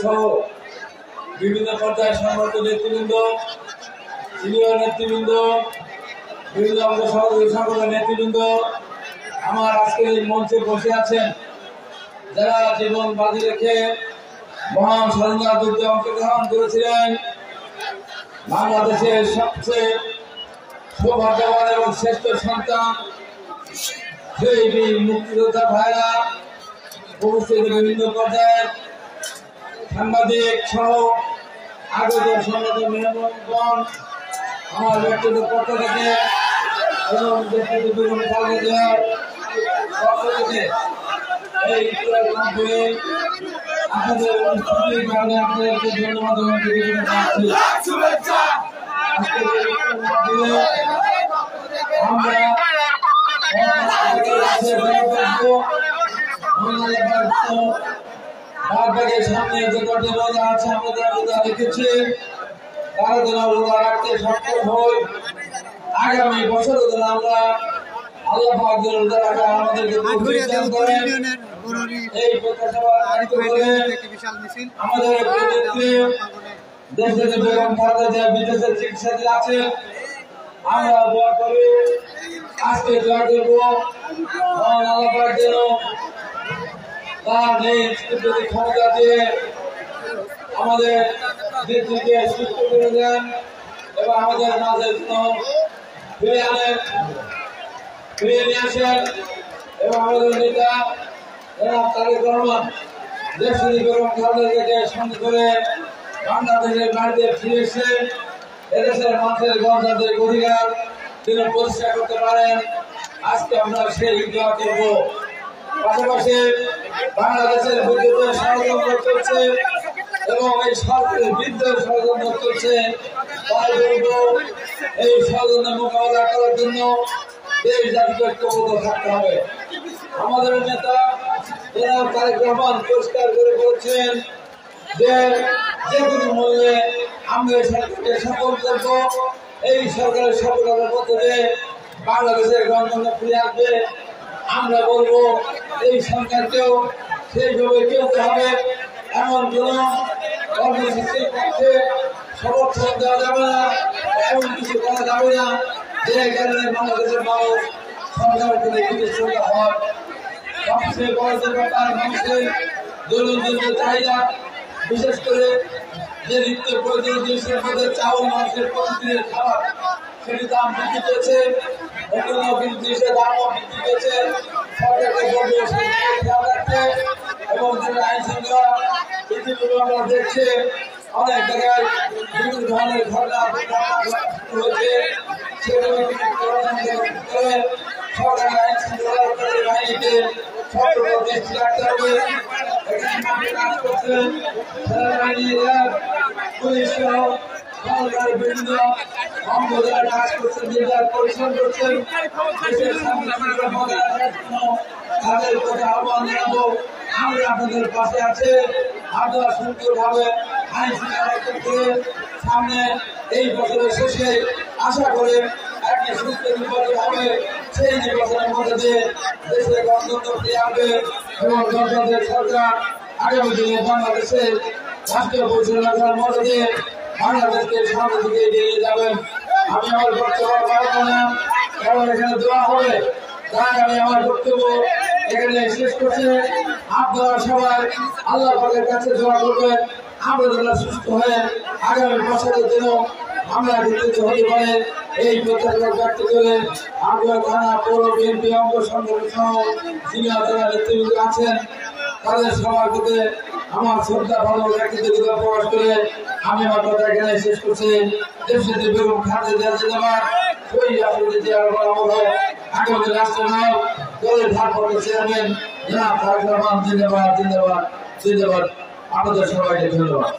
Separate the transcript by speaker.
Speaker 1: সহ বিভিন্ন পর্যায়ের সম্মানিত নেতৃবৃন্দ, সিনিয়র নেতৃবৃন্দ, বিভিন্ন অঙ্গ সহযোগী সংগঠনের নেতৃবৃন্দ, আমার আজকের এই মঞ্চে বসে আছেন যারা জীবন বাজি রেখে মহান স্বাধীনতা যুদ্ধে অংশগ্রহণ করেছিলেন। বাংলাদেশের সবচেয়ে সৌভাগ্যবান এবং শ্রেষ্ঠ সন্তান সেই বীর মুক্তিযোদ্ধা ভাইরা, উপস্থিত বিভিন্ন পর্যায়ের সাংবাদিক সহ আগত সংগঠন মেহমানগণ, আমার ব্যক্তিগত পক্ষ থেকে এবং বিভিন্ন পক্ষ থেকে এই মাধ্যমে আপনাদের উপস্থিতির কারণে আপনাদেরকে ধন্যবাদ জানাচ্ছি। আমরা বাগবাগের সামনে যে কটি রোজা আছে আমরা রোজা রেখেছি, তারা যেন রোজা রাখতে সক্ষম হই। আগামী বছর যেন আমরা আল্লাহ পাক যেন রোজা রাখা আমাদেরকে দান করেন, এই প্রত্যাশা করে আমাদের নেত্রী দেশে বেগম খালেদা জিয়া বিদেশে চিকিৎসাধীন আছে। আমরা দোয়া করি, আজকে দোয়া করবো মহান আল্লাহ পাক যেন তার নিজ ক্ষমতা দিয়ে আমাদের নেত্রীকে সুস্থ করে দেন এবং আমাদের মাঝে ফিরিয়ে নিয়ে আসেন এবং আমাদের নেতা তারেক রহমান দেশে বেগম খালেদা জিয়াকে সঙ্গে করে বাংলাদেশের বাড়িতে ফিরে এসে এদেশের মানুষের গণতান্ত্রিক অধিকার তিনি প্রতিষ্ঠা করতে পারেন। আজকে আমরা সেই দোয়া করব। পাশাপাশি বাংলাদেশের বিরুদ্ধে ষড়যন্ত্র চলছে এবং এই সরকারের বিরুদ্ধে ষড়যন্ত্র চলছে, তাই বলবো এই ষড়যন্ত্র মোকাবেলা করার জন্য দেশ জাতিকে ঐক্যবদ্ধ থাকতে হবে। আমাদের নেতা জনাব তারেক রহমান পরিষ্কার করে বলছেন যে কোনো মূল্যে আমরা সরকারকে সফল করব। এই সরকারের সফলতার মধ্যে বাংলাদেশের গণতন্ত্র ফিরে আসবে। আমরা বলবো এই সরকারকেও সেইভাবে চলতে হবে, এমন কোন কর্মসূচির পক্ষে সমর্থন দেওয়া যাবে না, এমন কিছু করা যাবে না যে কারণে বাংলাদেশের মানুষ সরকারের প্রতি বিতৃষ্ণ হয়। সবচেয়ে বড় যে ব্যাপার, মানুষের দৈনন্দিন চাহিদা, বিশেষ করে যে নিত্য প্রয়োজনীয় জিনিসের মধ্যে চাউল মানুষের প্রতিদিনের খাবার, সেটি দাম বৃদ্ধি পেয়েছে, অন্যান্য জিনিসের দামও বৃদ্ধি পেয়েছে। সরকারকে বলবো খেয়াল রাখতে এবং আইন শৃঙ্খলা বিধিগুলো আমরা দেখছি অনেক জায়গায় বিভিন্ন ধরনের ঘটনা হয়েছে, সেগুলো করে সরকার আইন শৃঙ্খলা বাহিনীকে সতর্ক দৃষ্টি রাখতে হবে। এখানে কাজ করছেন সেনাবাহিনীরা, পুলিশ সহ সরকার বিভিন্ন অঙ্গ যারা কাজ করছেন, যারা পরিশ্রম করছেন, দেশের শান্তি বজায় রাখার জন্য তাদের প্রতি আহ্বান জানাবো। আমরা আপনাদের পাশে আছে। আপনারা সুন্দরভাবে আইন শৃঙ্খলা করতে সামনে এই বছরের শেষে আশা করে একটি সুস্থ নির্বাচন হবে। সেই নির্বাচনের মধ্যে দিয়ে দেশের গণতন্ত্র ফিরে আসবে এবং গণতন্ত্রের সরকার আগামী দিনে বাংলাদেশের রাষ্ট্রীয় পরিচালনার মধ্যে দিয়ে বাংলাদেশকে সামনের দিকে এগিয়ে নিয়ে যাবেন। আমি আমার বক্তব্য বাড়াবো না, কারণ এখানে দেওয়া হবে, তাই আমি আমার বক্তব্য এখানে শেষ করছি। আপনারা সবাই আল্লাহ পাকের কাছে দোয়া করবেন, আমরা যেন সুস্থ হয়ে আগামী বছরের জন্য আমরা বিকৃত হতে পারে এই প্রত্যাশা ব্যক্ত করে আমরা থানা পৌর বিএনপি অঙ্গ সংগঠন সহ সিনিয়র যারা নেতৃবৃন্দ আছেন তাদের সবার প্রতি আমার শ্রদ্ধা ভালো ব্যক্তিত্ব প্রকাশ করে আমি আমার কথা এখানে শেষ করছি। দেশের বেগম খালেদা জিয়া জিন্দাবাদ, শহীদ রাষ্ট্রপতি জিয়াউর রহমান আগামী রাষ্ট্রনায়ক, দলের ভারপ্রাপ্ত চেয়ারম্যান জনাব তারেক রহমান জিন্দাবাদ জিন্দাবাদ জিন্দাবাদ। আপনাদের সবাইকে ধন্যবাদ।